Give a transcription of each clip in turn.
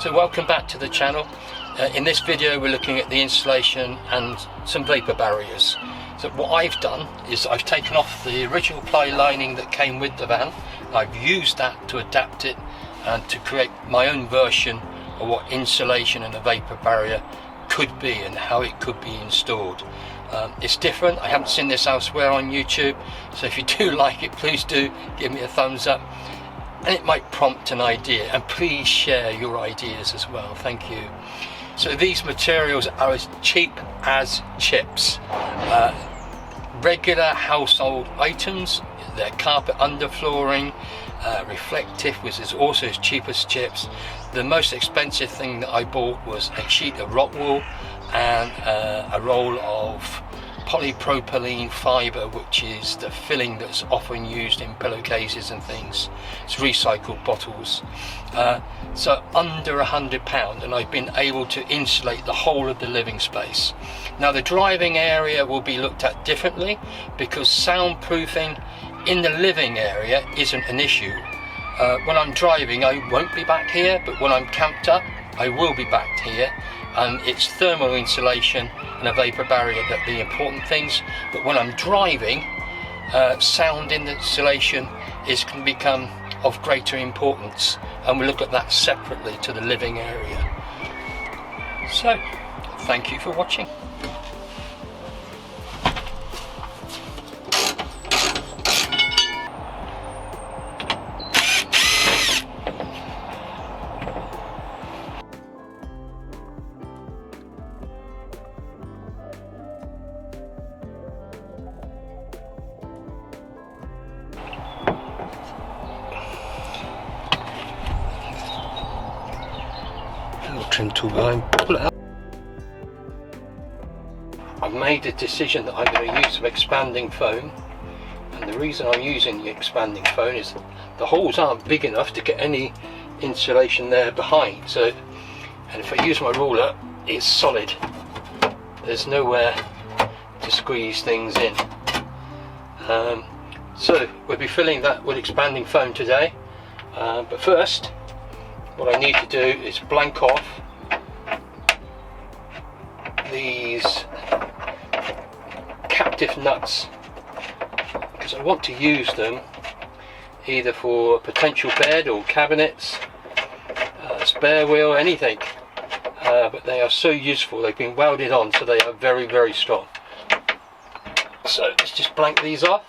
So welcome back to the channel. In this video we're looking at the insulation and some vapor barriers. So what I've done is I've taken off the original ply lining that came with the van. I've used that to adapt it and to create my own version of what insulation and a vapor barrier could be and how it could be installed. It's different. I haven't seen this elsewhere on YouTube, so if you do like it, please do give me a thumbs up. And it might prompt an idea, and please share your ideas as well. Thank you. So these materials are as cheap as chips. Regular household items, they're carpet underflooring, reflective, which is also as cheap as chips. The most expensive thing that I bought was a sheet of rock wool and a roll of polypropylene fibre, which is the filling that's often used in pillowcases and things. It's recycled bottles. So under £100, and I've been able to insulate the whole of the living space. Now the driving area will be looked at differently because soundproofing in the living area isn't an issue. When I'm driving I won't be back here, but when I'm camped up I will be back here, and it's thermal insulation and a vapor barrier that are the important things. But when I'm driving, sound insulation is going to become of greater importance, and we'll look at that separately to the living area. So thank you for watching. Trim tool behind, pull it out. I've made the decision that I'm going to use some expanding foam, and the reason I'm using the expanding foam is the holes aren't big enough to get any insulation there behind. So, and if I use my ruler, it's solid. There's nowhere to squeeze things in. So we'll be filling that with expanding foam today. But first, what I need to do is blank off these captive nuts, because I want to use them either for a potential bed or cabinets, spare wheel, anything. But they are so useful. They've been welded on, so they are very, very strong. So let's just blank these off.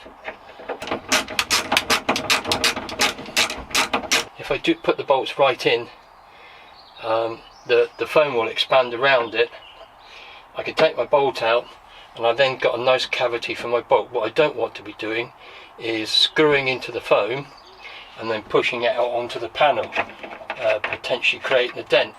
If I do put the bolts right in, the foam will expand around it. I can take my bolt out, and I've then got a nice cavity for my bolt. What I don't want to be doing is screwing into the foam and then pushing it out onto the panel, potentially creating a dent.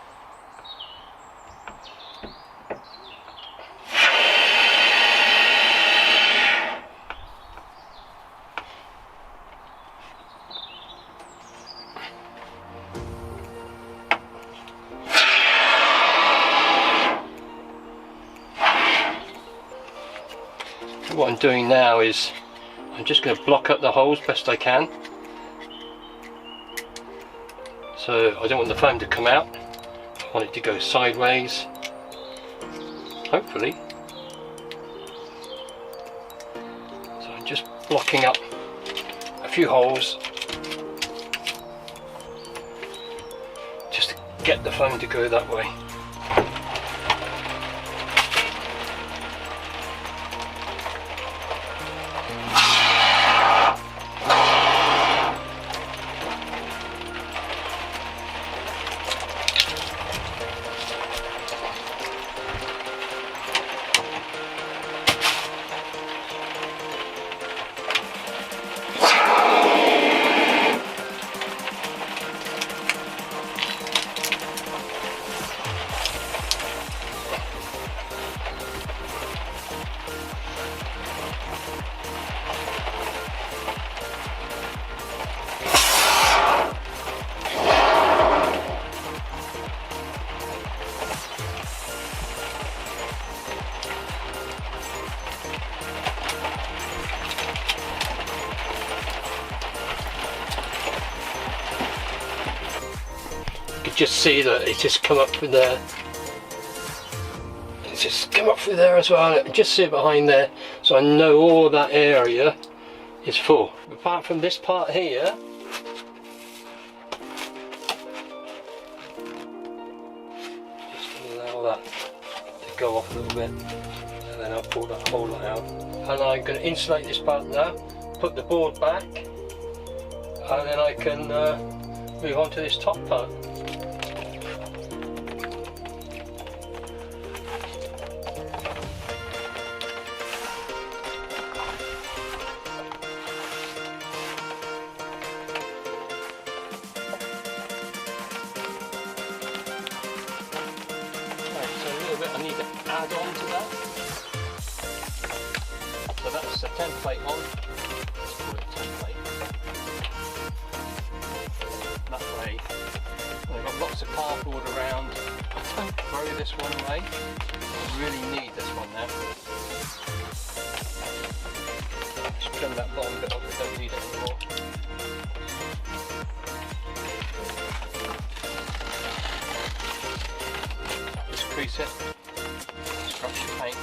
What I'm doing now is I'm just going to block up the holes best I can. So I don't want the foam to come out, I want it to go sideways, hopefully. So I'm just blocking up a few holes just to get the foam to go that way. just see that it just come up through there. It's just come up through there as well. And just see it behind there, so I know all that area is full. Apart from this part here, just allow that to go off a little bit, and then I'll pull that whole lot out. And I'm going to insulate this part now, put the board back, and then I can move on to this top part. I need to add on to that. So that's the template on. Let's call it template. That way, I've got lots of cardboard around. I don't throw this one away. I really need this one now. Just trim that bottom bit off, I don't need it anymore. Just crease it. Structure paint.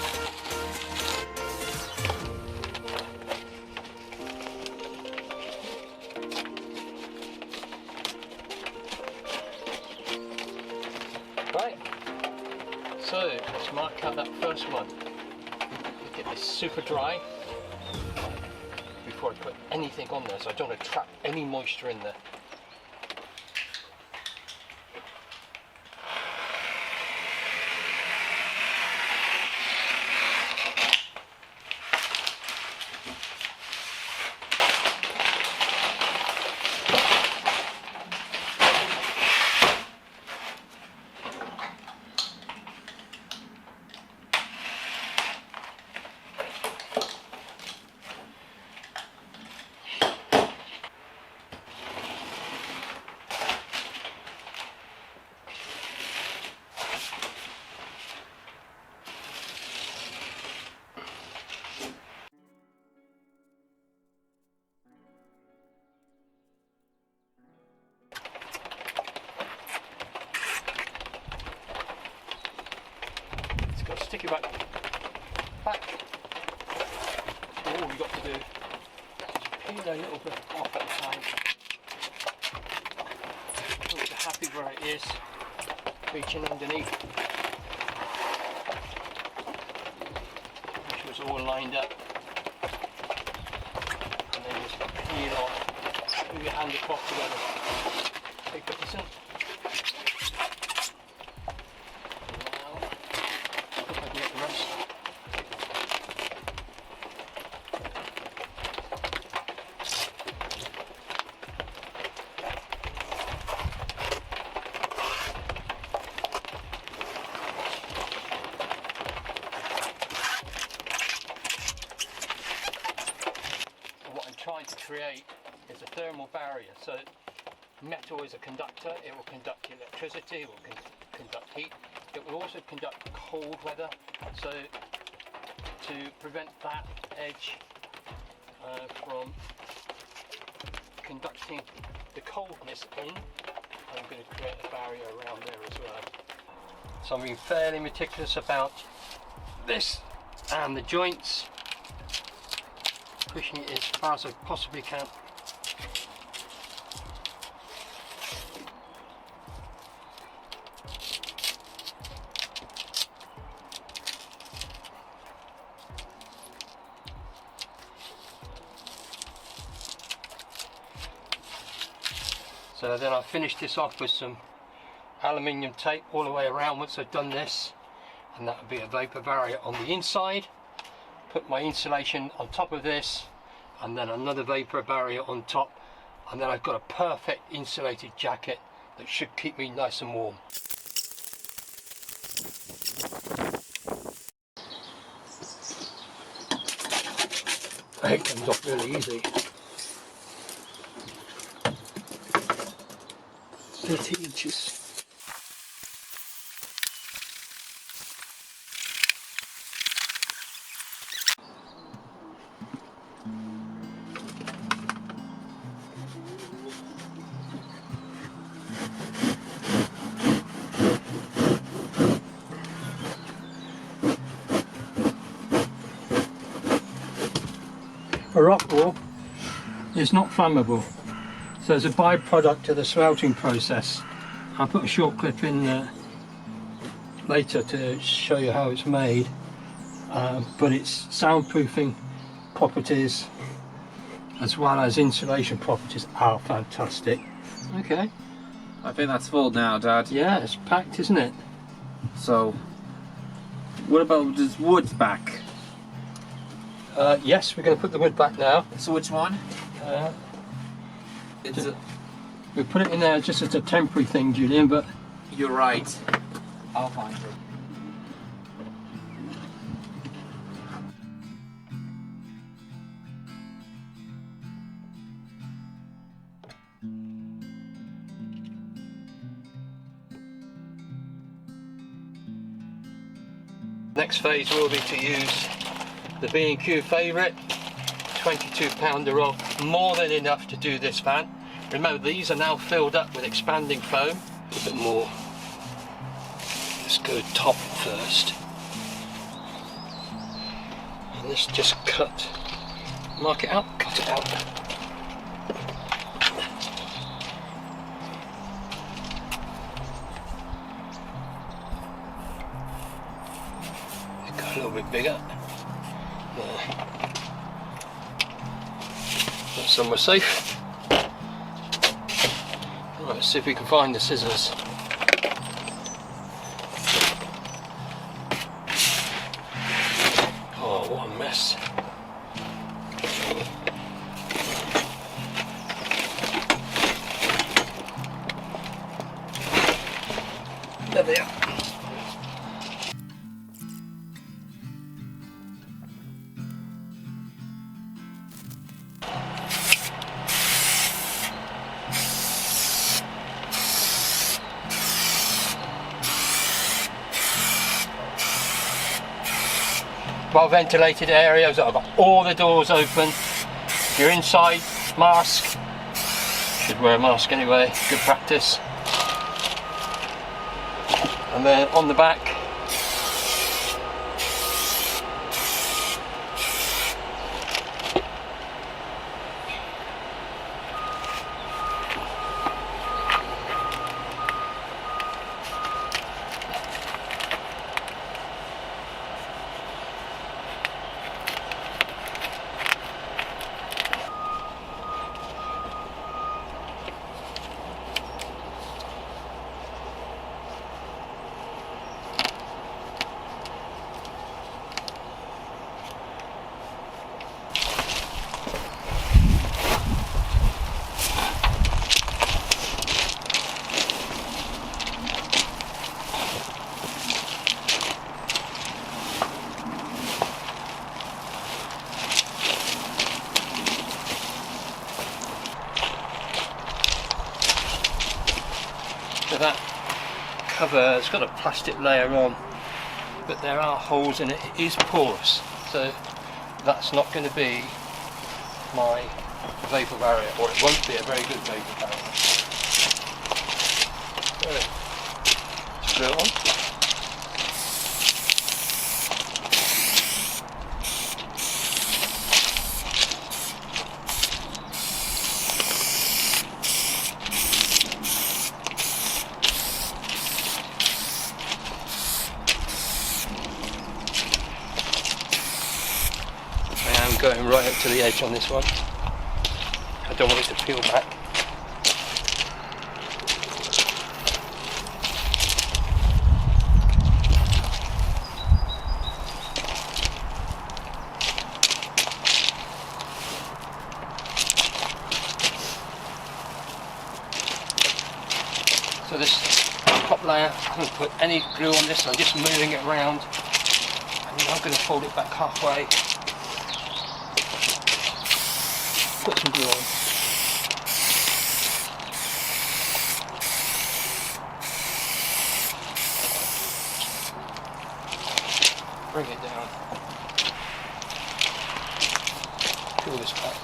Right, so let's mark out that first one. Get this super dry before I put anything on there, so I don't want to trap any moisture in there. Stick it back. So all you've got to do is peel a little bit off at the side. Once you're happy where it is, reaching underneath. Make sure it's all lined up. And then just peel off. Move your hand across together. Take up the center. Trying to create is a thermal barrier. So metal is a conductor, it will conduct electricity, it will conduct heat, it will also conduct cold weather. So to prevent that edge from conducting the coldness in, I'm going to create a barrier around there as well. So I'm being fairly meticulous about this and the joints, pushing it as far as I possibly can. So then I'll finish this off with some aluminium tape all the way around once I've done this, and that will be a vapor barrier on the inside. Put my insulation on top of this, and then another vapor barrier on top, and then I've got a perfect insulated jacket that should keep me nice and warm. It comes off really easy. 30 inches. for rock wool is not flammable. So as a byproduct of the smelting process, I'll put a short clip in later to show you how it's made, but its soundproofing properties as well as insulation properties are fantastic. Okay. I think that's full now, Dad. Yeah, it's packed, isn't it? So, what about this wood back? Yes, we're going to put the wood back now. So which one? We put it in there just as a temporary thing, Julian, but... You're right. I'll find it. Next phase will be to use the B&Q favourite, 22-pounder of, more than enough to do this van. Remember, these are now filled up with expanding foam. A bit more. Let's go top first. And let's just mark it out, cut it out. Go a little bit bigger. That's somewhere safe. Right, let's see if we can find the scissors. Oh, what a mess. There they are. Well ventilated areas. I've got all the doors open. If you're inside, mask. Should wear a mask anyway, good practice. And then on the back, so that cover has got a plastic layer on, but there are holes in it. It is porous, so that's not going to be my vapour barrier, or it won't be a very good vapour barrier. So, screw it on. Going right up to the edge on this one. I don't want it to peel back. So this top layer, I haven't put any glue on this, I'm just moving it around, and then I'm going to fold it back halfway. Put some glue on. Bring it down. Peel this back.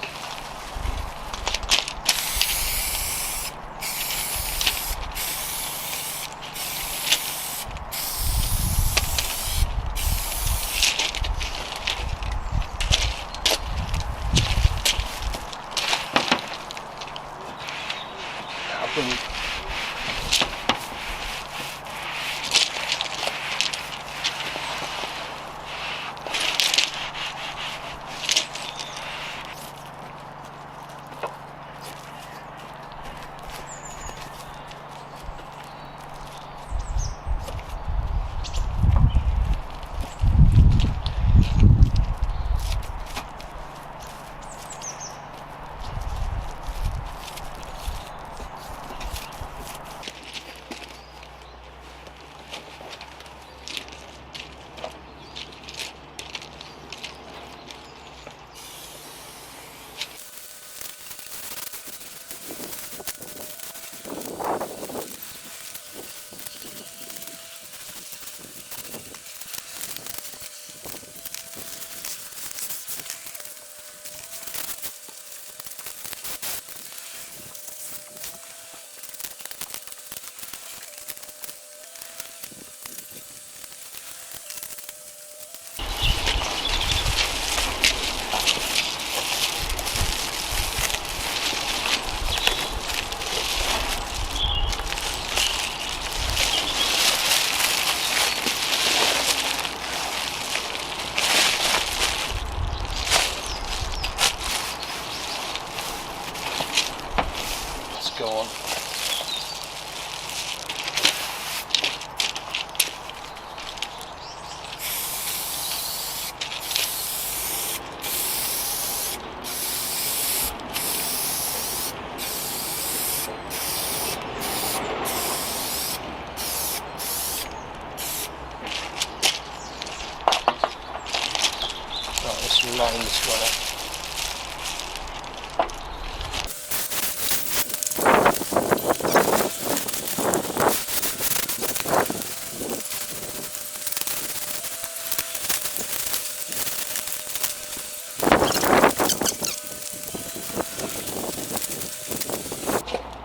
lines running.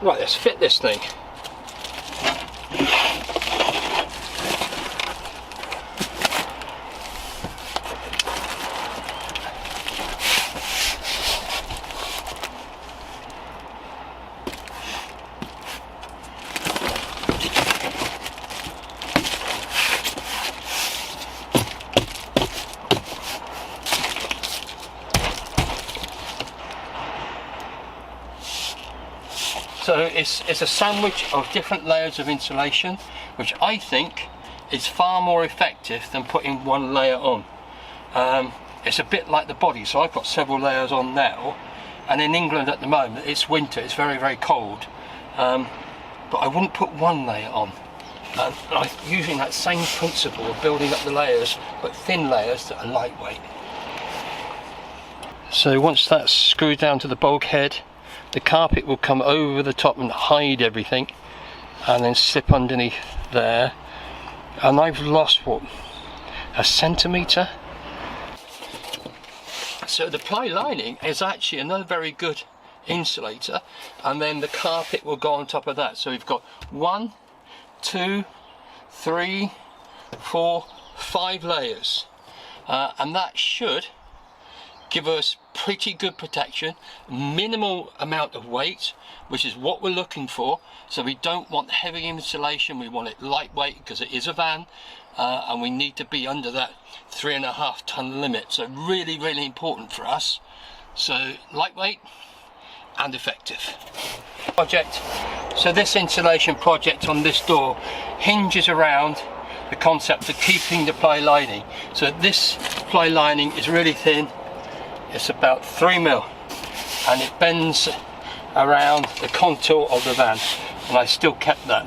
Right, let's fit this thing. So it's a sandwich of different layers of insulation, which I think is far more effective than putting one layer on. It's a bit like the body, so I've got several layers on now, and in England at the moment it's winter, it's very, very cold, but I wouldn't put one layer on. And I'm using that same principle of building up the layers, but thin layers that are lightweight. So once that's screwed down to the bulkhead, the carpet will come over the top and hide everything, and then slip underneath there. And I've lost, what, a centimetre? So the ply lining is actually another very good insulator, and then the carpet will go on top of that. So we've got 1, 2, 3, 4, 5 layers, and that should give us pretty good protection, minimal amount of weight, which is what we're looking for. So we don't want heavy insulation, we want it lightweight because it is a van, and we need to be under that 3.5 ton limit. So really, really important for us. So lightweight and effective. Project. So this insulation project on this door hinges around the concept of keeping the ply lining. So this ply lining is really thin. It's about 3 mil, and it bends around the contour of the van, and I still kept that.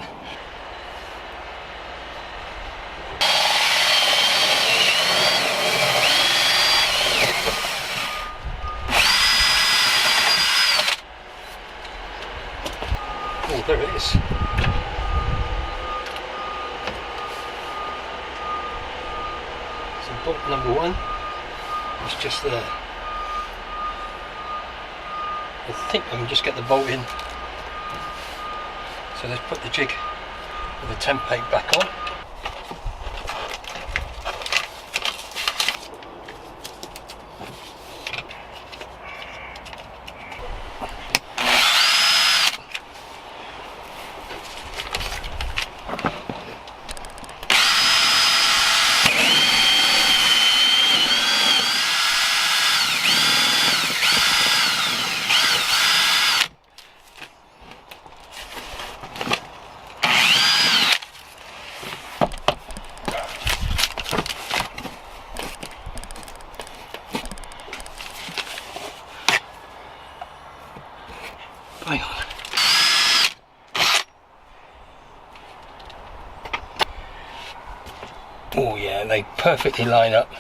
Oh, there it is. So bolt number 1 is just there. I think I can just get the bolt in. So let's put the jig with the template back on. Hang on. Oh yeah, they perfectly line up.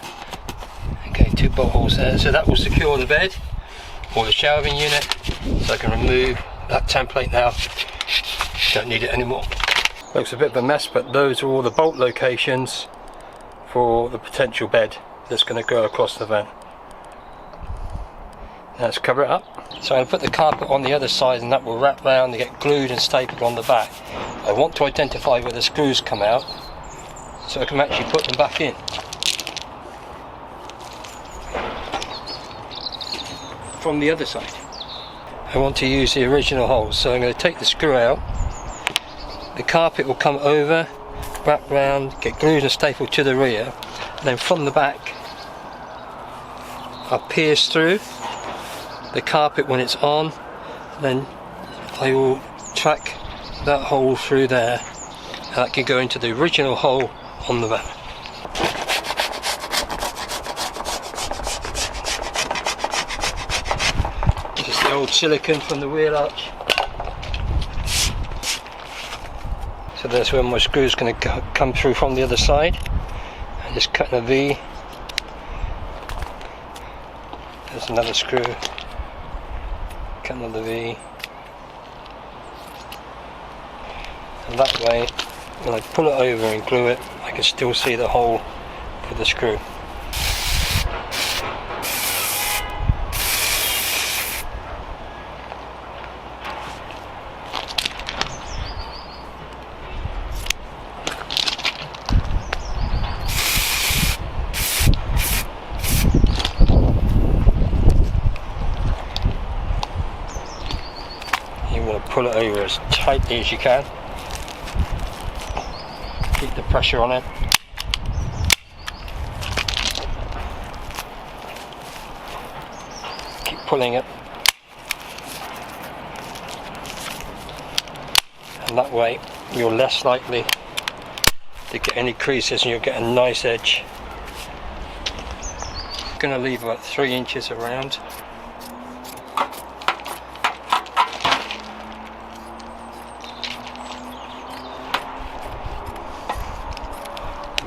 Okay, 2 bolt holes there, so that will secure the bed or the showering unit. So I can remove that template now. Don't need it anymore. Looks a bit of a mess, but those are all the bolt locations for the potential bed that's going to go across the van. Now let's cover it up. So I'll put the carpet on the other side, and that will wrap round and get glued and stapled on the back. I want to identify where the screws come out so I can actually put them back in. From the other side. I want to use the original holes, so I'm going to take the screw out. The carpet will come over, wrap round, get glued and stapled to the rear, and then from the back I'll pierce through the carpet when it's on, then I will track that hole through there, and that can go into the original hole on the van. Just the old silicone from the wheel arch. So that's where my screw is going to come through from the other side. I'm just cutting a V There's another screw, cut another V, and that way when I pull it over and glue it, I can still see the hole for the screw. Pull it over as tightly as you can. Keep the pressure on it. Keep pulling it. And that way you're less likely to get any creases and you'll get a nice edge. I'm going to leave about 3 inches around.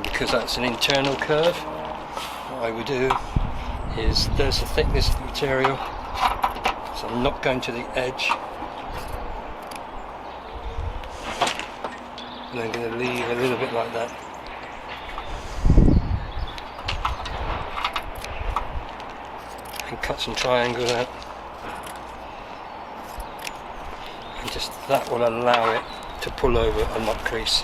Because that's an internal curve, what I would do is, there's the thickness of the material, so I'm not going to the edge, and I'm going to leave a little bit like that. And cut some triangles out, and just that will allow it to pull over and not crease.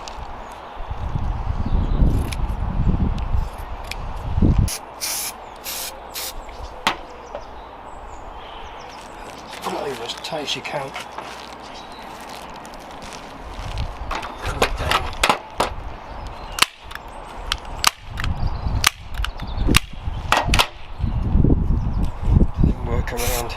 As tight as you can. Pull it down. Then work around.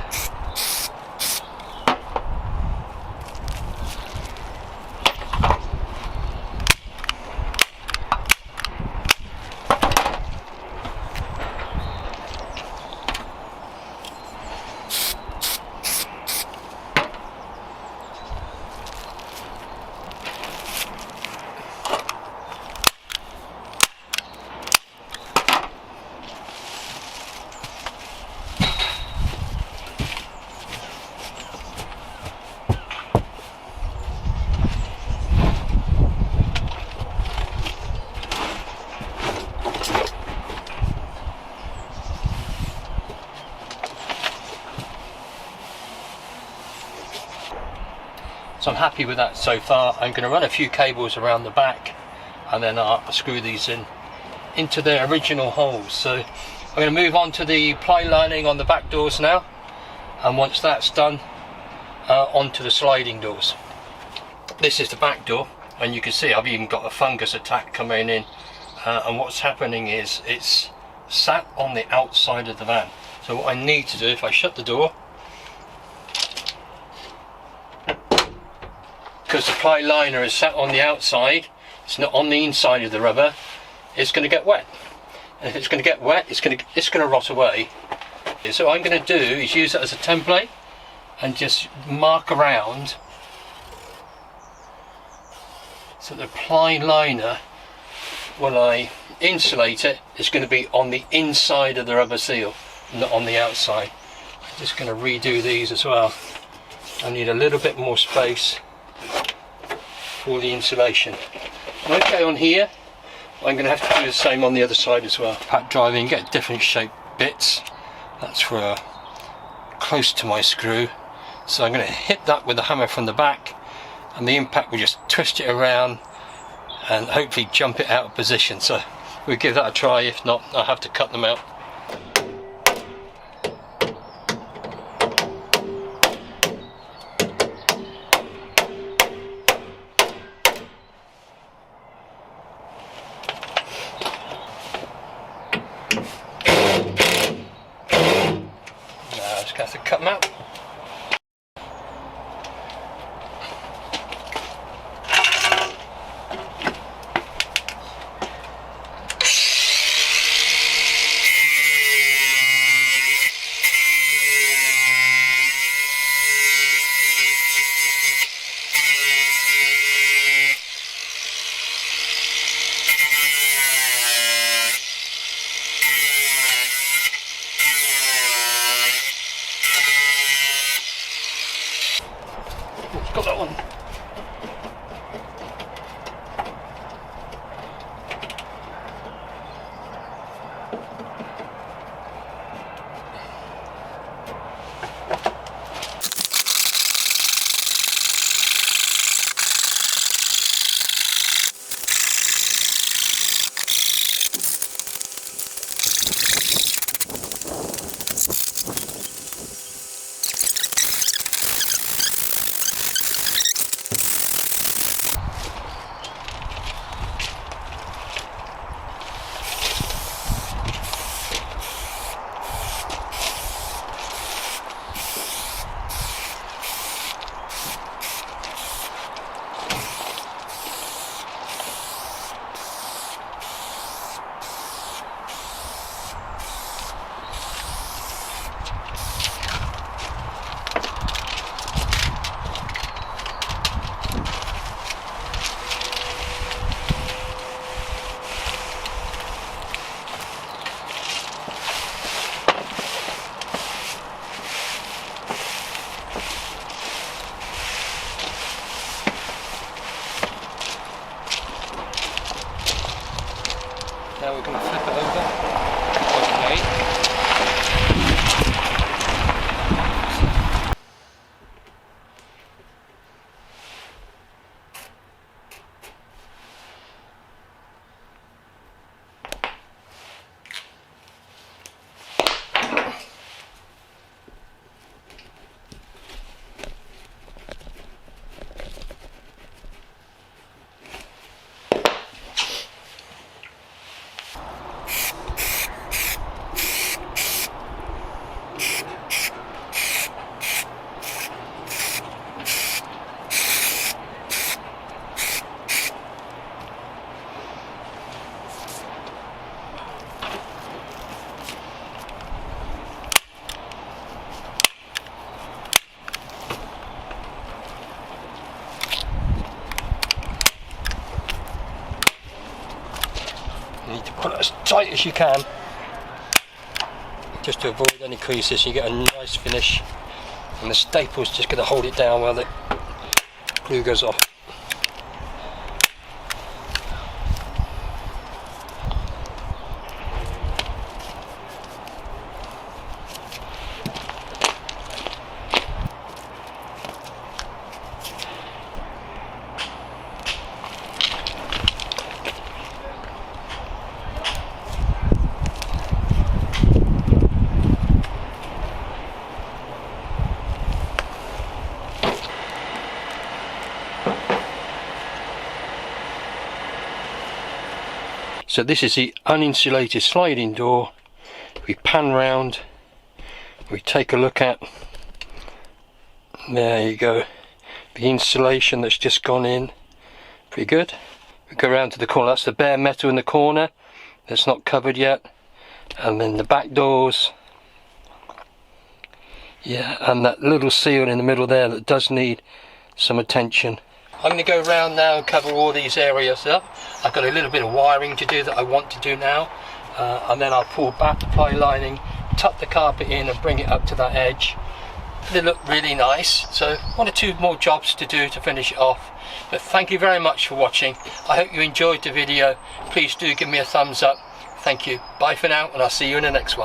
So I'm happy with that so far. I'm going to run a few cables around the back and then I'll screw these into their original holes. So I'm going to move on to the ply lining on the back doors now, and once that's done, onto the sliding doors. This is the back door, and you can see I've even got a fungus attack coming in, and what's happening is it's sat on the outside of the van. So what I need to do, if I shut the door, because the ply liner is sat on the outside, it's not on the inside of the rubber, it's going to get wet. And if it's going to get wet, it's going to rot away. So what I'm going to do is use it as a template and just mark around so the ply liner, when I insulate it, is going to be on the inside of the rubber seal, not on the outside. I'm just going to redo these as well. I need a little bit more space for the insulation. Okay, on here I'm going to have to do the same on the other side as well. Pat driving, get different shaped bits. That's for close to my screw. So I'm going to hit that with the hammer from the back, and the impact will just twist it around and hopefully jump it out of position. So we'll give that a try. If not, I'll have to cut them out. Have to cut them out. Now we're going to flip it over. Okay. You need to pull it as tight as you can, just to avoid any creases, so you get a nice finish. And the staple's just going to hold it down while the glue goes off. So this is the uninsulated sliding door. We pan round, we take a look at, there you go, the insulation that's just gone in, pretty good. We go around to the corner, that's the bare metal in the corner that's not covered yet, and then the back doors, yeah, and that little seal in the middle there that does need some attention. I'm going to go around now and cover all these areas up. I've got a little bit of wiring to do that I want to do now, and then I'll pull back the ply lining, tuck the carpet in and bring it up to that edge. They look really nice, so 1 or 2 more jobs to do to finish it off. But thank you very much for watching. I hope you enjoyed the video. Please do give me a thumbs up. Thank you. Bye for now, and I'll see you in the next one.